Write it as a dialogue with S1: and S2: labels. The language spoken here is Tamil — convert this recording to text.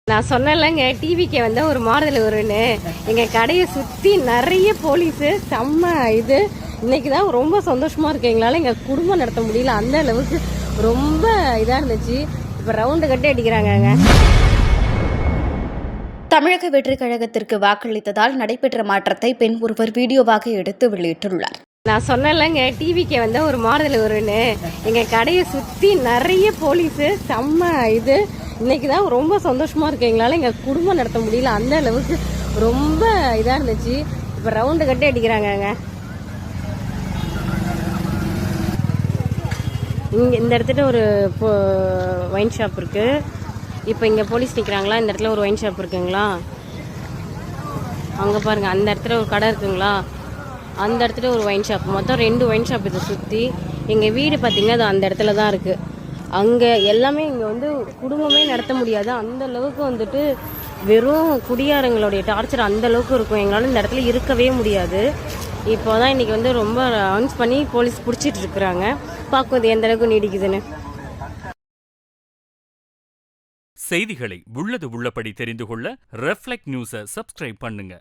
S1: நான் சொன்னேன்லங்க டிவிக்கு வந்து ஒரு மாறுதல் வரும்னு. எங்கள் கடையை சுற்றி நிறைய போலீஸு செம்ம இது. இன்னைக்கு தான் ரொம்ப சந்தோஷமாக இருக்கு. எங்களால் எங்கள் குடும்பம் நடத்த முடியல, அந்த அளவுக்கு ரொம்ப இதாக இருந்துச்சு. இப்போ ரவுண்டு கட்டி அடிக்கிறாங்கங்க.
S2: தமிழக வெற்றி கழகத்திற்கு வாக்களித்ததால் நடைபெற்ற மாற்றத்தை பெண் ஒருவர் வீடியோவாக எடுத்து வெளியிட்டுள்ளார்.
S1: நான் சொன்னேன்லங்க டிவிக்கு வந்து ஒரு மாறுதல் வரும்னு. எங்கள் கடையை சுற்றி நிறைய போலீஸு செம்ம இது. இன்னைக்கு தான் ரொம்ப சந்தோஷமாக இருக்கு. எங்களால் எங்கள் குடும்பம் நடத்த முடியல, அந்த அளவுக்கு ரொம்ப இதாக இருந்துச்சு. இப்போ ரவுண்டு கட்டி அடிக்கிறாங்கங்க. இங்கே இந்த இடத்துல ஒரு ஒயின் ஷாப் இருக்குது. இப்போ இங்கே போலீஸ் நிற்கிறாங்களா, இந்த இடத்துல ஒரு ஒயின் ஷாப் இருக்குங்களா, அங்கே பாருங்கள் அந்த இடத்துல ஒரு கடை இருக்குங்களா, அந்த இடத்துல ஒரு ஒயின் ஷாப். மொத்தம் 2 ஒயின் ஷாப் இதை சுற்றி. எங்கள் வீடு பார்த்திங்கன்னா அது அந்த இடத்துல தான் இருக்குது. அங்கே எல்லாமே இங்கே வந்து குடும்பமே நடத்த முடியாது, அந்த அளவுக்கு வந்துட்டு வெறும் குடியாரங்களுடைய டார்ச்சர் அந்த அளவுக்கு இருக்கும். எங்களால் இந்த இடத்துல இருக்கவே முடியாது. இப்போ தான் இன்றைக்கி வந்து ரொம்ப அனௌன்ஸ் பண்ணி போலீஸ் பிடிச்சிட்டு இருக்கிறாங்க. பார்க்கும் இது எந்த அளவுக்கு நீடிக்குதுன்னு.
S3: செய்திகளை உள்ளது உள்ளபடி தெரிந்து கொள்ள ரெஃப்ளெக்ட் நியூஸை சப்ஸ்கிரைப் பண்ணுங்க.